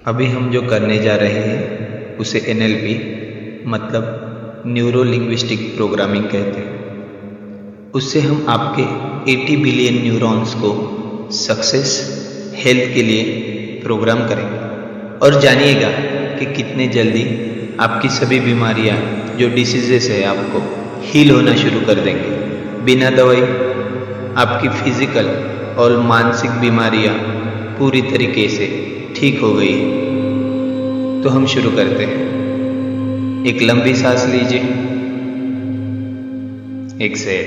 अभी हम जो करने जा रहे हैं उसे NLP मतलब न्यूरो लिंग्विस्टिक प्रोग्रामिंग कहते हैं। उससे हम आपके 80 बिलियन न्यूरॉन्स को सक्सेस हेल्थ के लिए प्रोग्राम करेंगे और जानिएगा कि कितने जल्दी आपकी सभी बीमारियां जो डिसीजेस है आपको हील होना शुरू कर देंगे। बिना दवाई आपकी फिजिकल और मानसिक बीमारियां पूरी तरीके से ठीक हो गई। तो हम शुरू करते हैं। एक लंबी सांस लीजिए, एक्सेल,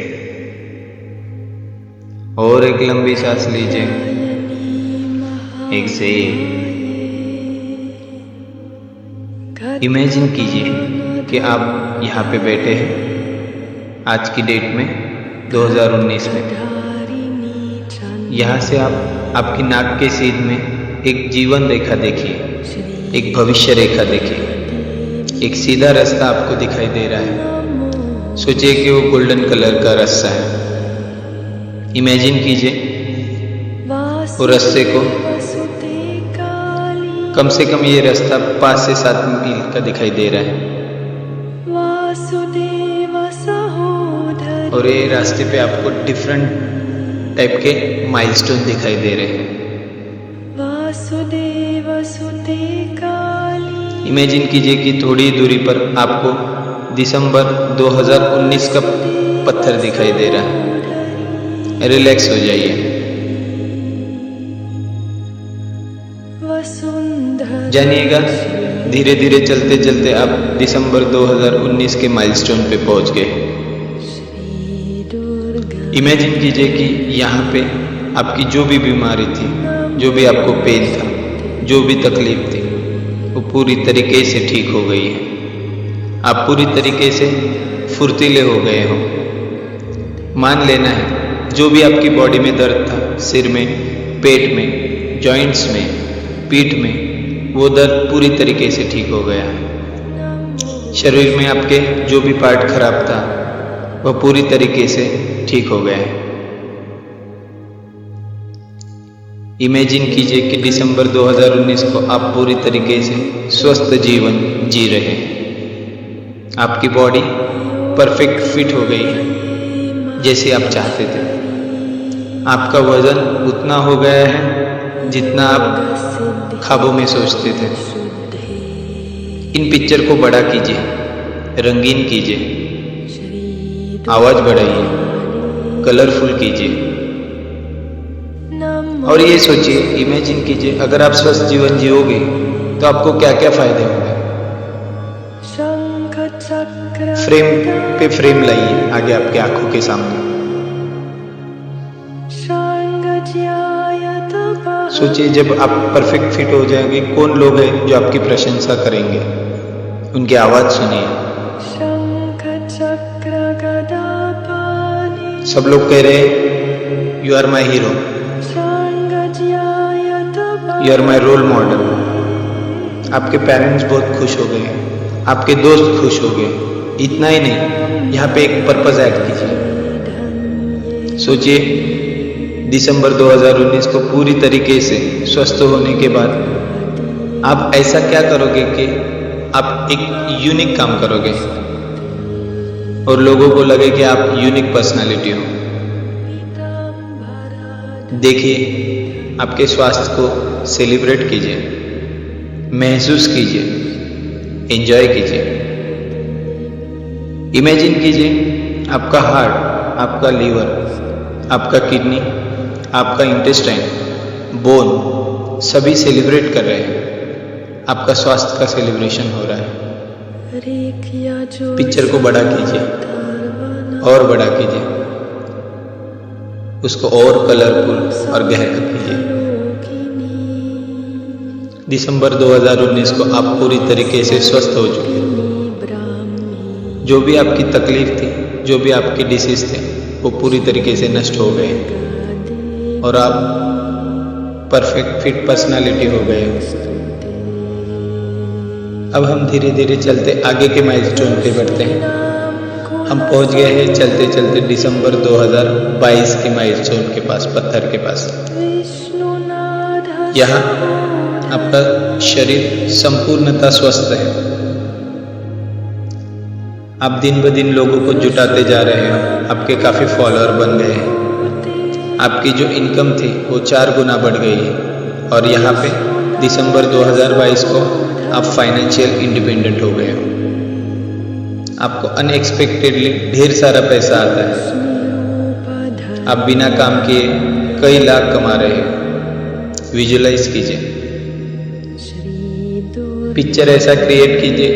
और एक लंबी सांस लीजिए, एक्सेल। इमेजिन कीजिए कि आप यहाँ पे बैठे हैं आज की डेट में 2019 में। यहाँ से आप आपकी नाक के सीध में एक जीवन रेखा देखिए, एक भविष्य रेखा देखिए। एक सीधा रास्ता आपको दिखाई दे रहा है। सोचिए कि वो गोल्डन कलर का रास्ता है। इमेजिन कीजिए वो रास्ते को, कम से कम ये रास्ता 5 से 7 मील का दिखाई दे रहा है। और ये रास्ते पे आपको डिफरेंट टाइप के माइलस्टोन दिखाई दे रहे हैं। इमेजिन कीजिए कि थोड़ी दूरी पर आपको दिसंबर 2019 का पत्थर दिखाई दे रहा है। रिलैक्स हो जाइए। जानिएगा धीरे धीरे चलते चलते आप दिसंबर 2019 के माइलस्टोन पे पहुंच गए। इमेजिन कीजिए कि यहाँ पे आपकी जो भी बीमारी थी, जो भी आपको पेन था, जो भी तकलीफ थी, वो पूरी तरीके से ठीक हो गई है। आप पूरी तरीके से फुर्तीले हो गए हो। मान लेना है जो भी आपकी बॉडी में दर्द था, सिर में, पेट में, जॉइंट्स में, पीठ में, वो दर्द पूरी तरीके से ठीक हो गया है। शरीर में आपके जो भी पार्ट खराब था वह पूरी तरीके से ठीक हो गया है। इमेजिन कीजिए कि दिसंबर 2019 को आप पूरी तरीके से स्वस्थ जीवन जी रहे हैं। आपकी बॉडी परफेक्ट फिट हो गई है जैसे आप चाहते थे। आपका वजन उतना हो गया है जितना आप ख्वाबों में सोचते थे। इन पिक्चर को बड़ा कीजिए, रंगीन कीजिए, आवाज बढ़ाइए, कलरफुल कीजिए और ये सोचिए, इमेजिन कीजिए अगर आप स्वस्थ जीवन जियोगे तो आपको क्या क्या फायदे होंगे। फ्रेम पे फ्रेम लाइए आगे आपके आंखों के सामने। सोचिए जब आप परफेक्ट फिट हो जाएंगे, कौन लोग हैं जो आपकी प्रशंसा करेंगे। उनकी आवाज सुनिए। सब लोग कह रहे हैं you are my hero, you are my role model. आपके पेरेंट्स बहुत खुश हो गए, आपके दोस्त खुश हो गए। इतना ही नहीं, यहाँ पे एक पर्पस ऐड कीजिए। सोचिए दिसंबर 2019 को पूरी तरीके से स्वस्थ होने के बाद आप ऐसा क्या करोगे कि आप एक यूनिक काम करोगे और लोगों को लगे कि आप यूनिक पर्सनालिटी हो। देखिए आपके स्वास्थ्य को सेलिब्रेट कीजिए, महसूस कीजिए, एंजॉय कीजिए। इमेजिन कीजिए आपका हार्ट, आपका लीवर, आपका किडनी, आपका इंटेस्टाइन, बोन सभी सेलिब्रेट कर रहे हैं। आपका स्वास्थ्य का सेलिब्रेशन हो रहा है। पिक्चर को बड़ा कीजिए और बड़ा कीजिए, उसको और कलरफुल और गहरा कीजिए। दिसंबर 2019 को आप पूरी तरीके से स्वस्थ हो चुके हैं। जो भी आपकी तकलीफ थी, जो भी आपकी डिसीज थे, वो पूरी तरीके से नष्ट हो गए और आप परफेक्ट फिट पर्सनालिटी हो गए। अब हम धीरे धीरे चलते आगे के माइलस्टोन पे बढ़ते हैं। हम पहुंच गए हैं चलते चलते दिसंबर 2022 के माइलस्टोन के पास, पत्थर के पास। यहाँ आपका शरीर संपूर्णतः स्वस्थ है। आप दिन ब दिन लोगों को जुटाते जा रहे हो, आपके काफ़ी फॉलोअर बन गए हैं। आपकी जो इनकम थी वो 4 गुना बढ़ गई है और यहाँ पे दिसंबर 2022 को आप फाइनेंशियल इंडिपेंडेंट हो गए हो। आपको अनएक्सपेक्टेडली ढेर सारा पैसा आता है। आप बिना काम किए कई लाख कमा रहे हो। विजुअलाइज कीजिए, पिक्चर ऐसा क्रिएट कीजिए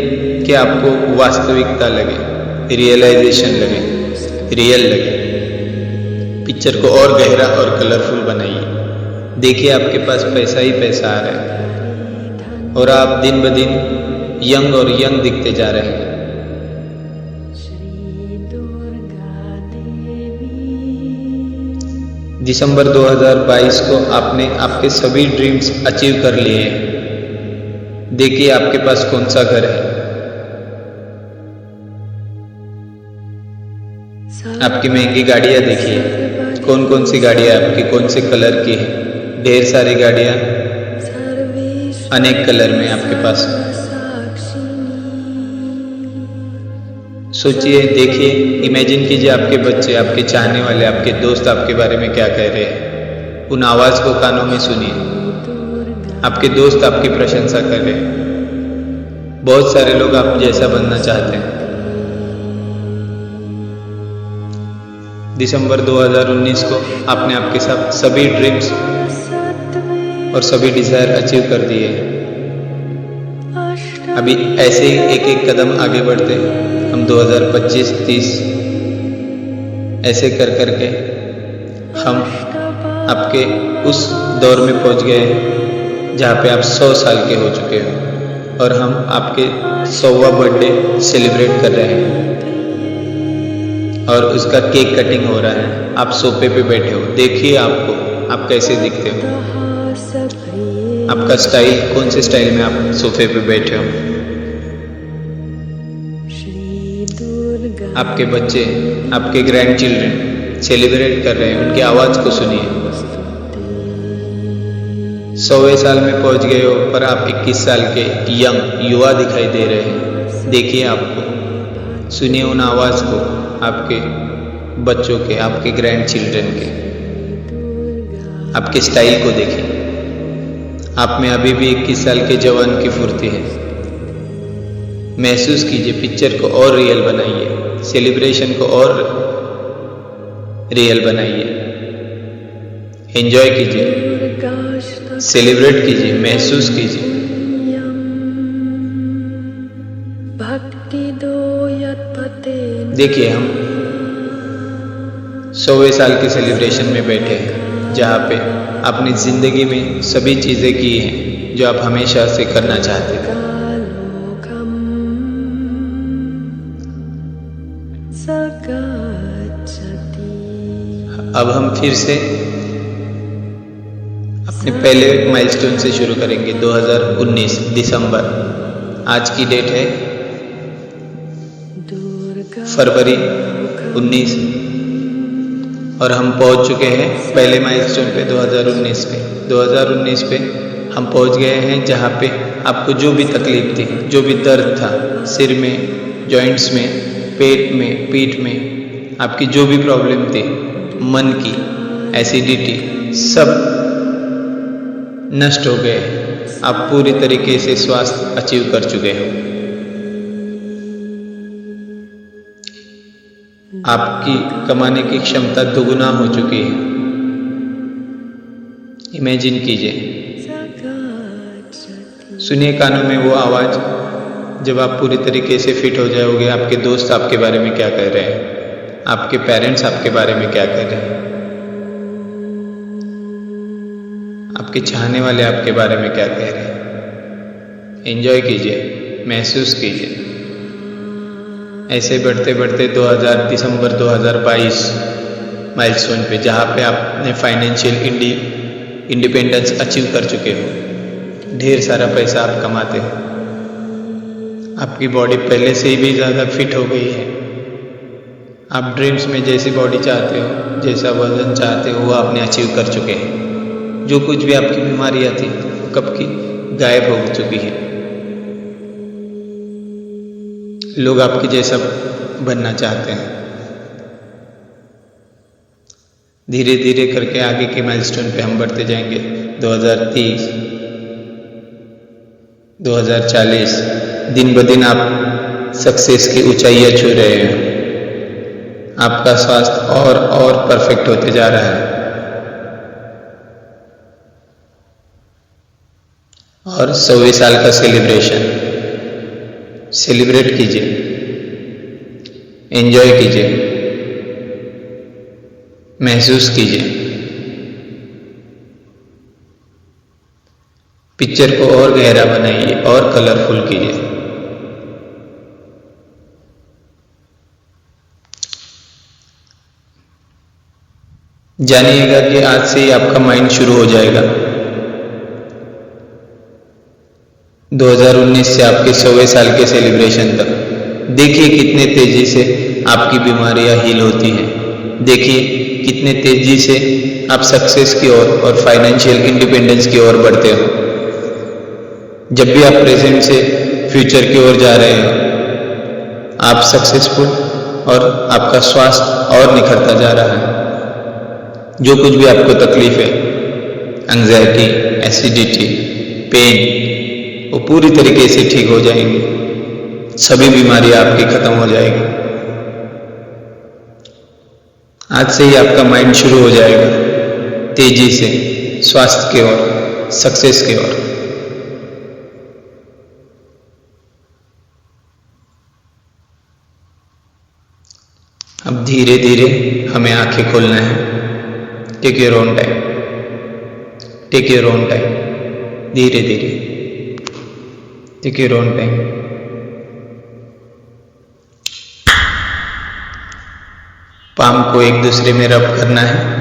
कि आपको वास्तविकता लगे, रियलाइजेशन लगे, रियल लगे। पिक्चर को और गहरा और कलरफुल बनाइए। देखिए आपके पास पैसा ही पैसा आ रहा है और आप दिन ब दिन यंग और यंग दिखते जा रहे हैं। दिसंबर 2022 को आपने आपके सभी ड्रीम्स अचीव कर लिए हैं। देखिए आपके पास कौन सा घर है, आपकी महंगी गाड़ियां देखिए, कौन कौन सी गाड़ियां आपकी कौन से कलर की है। ढेर सारी गाड़ियां अनेक कलर में आपके पास। सोचिए, देखिए, इमेजिन कीजिए आपके बच्चे, आपके चाहने वाले, आपके दोस्त आपके बारे में क्या कह रहे हैं। उन आवाज को कानों में सुनिए। आपके दोस्त आपकी प्रशंसा कर रहे हैं। बहुत सारे लोग आप जैसा बनना चाहते हैं। दिसंबर 2019 को आपने आपके साथ सभी ड्रीम्स और सभी डिजायर अचीव कर दिए हैं। अभी ऐसे ही एक एक कदम आगे बढ़ते हम 2025-30 ऐसे कर करके हम आपके उस दौर में पहुंच गए हैं जहाँ पे आप 100 साल के हो चुके हो और हम आपके 100वां बर्थडे सेलिब्रेट कर रहे हैं और उसका केक कटिंग हो रहा है। आप सोफे पे बैठे हो, देखिए आपको, आप कैसे दिखते हो, आपका स्टाइल, कौन से स्टाइल में आप सोफे पे बैठे हो। आपके बच्चे, आपके ग्रैंड चिल्ड्रन सेलिब्रेट कर रहे हैं, उनकी आवाज को सुनिए। 100वें साल में पहुंच गए हो पर आप 21 साल के यंग युवा दिखाई दे रहे हैं। देखिए आपको, सुनिए उन आवाज को, आपके बच्चों के, आपके ग्रैंड चिल्ड्रन के। आपके स्टाइल को देखिए। आप में अभी भी 21 साल के जवान की फुर्ती है। महसूस कीजिए, पिक्चर को और रियल बनाइए, सेलिब्रेशन को और रियल बनाइए। एंजॉय कीजिए, सेलिब्रेट कीजिए, महसूस कीजिए। देखिए हम 100वें साल के सेलिब्रेशन में बैठे हैं जहाँ पे आपने जिंदगी में सभी चीजें की हैं जो आप हमेशा से करना चाहते थे। अब हम फिर से अपने पहले माइलस्टोन से शुरू करेंगे। 2019 दिसंबर, आज की डेट है फरवरी 19 और हम पहुंच चुके हैं पहले माइलस्टोन पे 2019 पे। 2019 पे हम पहुंच गए हैं जहाँ पे आपको जो भी तकलीफ थी, जो भी दर्द था, सिर में, जॉइंट्स में, पेट में, पीठ में, आपकी जो भी प्रॉब्लम थी, मन की, एसिडिटी, सब नष्ट हो गए। आप पूरी तरीके से स्वास्थ्य अचीव कर चुके हो। आपकी कमाने की क्षमता दुगुना हो चुकी है। इमेजिन कीजिए, सुनिए कानों में वो आवाज जब आप पूरी तरीके से फिट हो जाओगे। आपके दोस्त आपके बारे में क्या कह रहे हैं, आपके पेरेंट्स आपके बारे में क्या कह रहे हैं, आपके चाहने वाले आपके बारे में क्या कह रहे हैं। एंजॉय कीजिए, महसूस कीजिए। ऐसे बढ़ते बढ़ते दिसंबर 2022 माइलस्टोन पे, जहाँ पे आपने फाइनेंशियल इंडिपेंडेंस अचीव कर चुके हो। ढेर सारा पैसा आप कमाते हो। आपकी बॉडी पहले से ही भी ज़्यादा फिट हो गई है। आप ड्रीम्स में जैसी बॉडी चाहते हो, जैसा वजन चाहते हो, वो आपने अचीव कर चुके हैं। जो कुछ भी आपकी बीमारियाँ थी कब की गायब हो चुकी है। लोग आपके जैसा बनना चाहते हैं। धीरे धीरे करके आगे के माइलस्टोन पे हम बढ़ते जाएंगे। 2030, 2040, दिन ब दिन आप सक्सेस की ऊंचाइयां छू रहे हैं। आपका स्वास्थ्य और परफेक्ट होते जा रहा है। और 100वें साल का सेलिब्रेट कीजिए, एंजॉय कीजिए, महसूस कीजिए। पिक्चर को और गहरा बनाइए और कलरफुल कीजिए। जानिएगा कि आज से ही आपका माइंड शुरू हो जाएगा। 2019 से आपके 100वें साल के सेलिब्रेशन तक देखिए कितने तेजी से आपकी बीमारियां हील होती हैं। देखिए कितने तेजी से आप सक्सेस की ओर और फाइनेंशियल इंडिपेंडेंस की ओर बढ़ते हो। जब भी आप प्रेजेंट से फ्यूचर की ओर जा रहे हो, आप सक्सेसफुल और आपका स्वास्थ्य और निखरता जा रहा है। जो कुछ भी आपको तकलीफ है, एंजाइटी, एसिडिटी, पेन, वो पूरी तरीके से ठीक हो जाएंगी। सभी बीमारियां आपकी खत्म हो जाएगी। आज से ही आपका माइंड शुरू हो जाएगा तेजी से स्वास्थ्य की ओर, सक्सेस की ओर। अब धीरे धीरे हमें आंखें खोलना है। Take your own time, take your own time. धीरे धीरे take your own time. Palm को एक दूसरे में रब करना है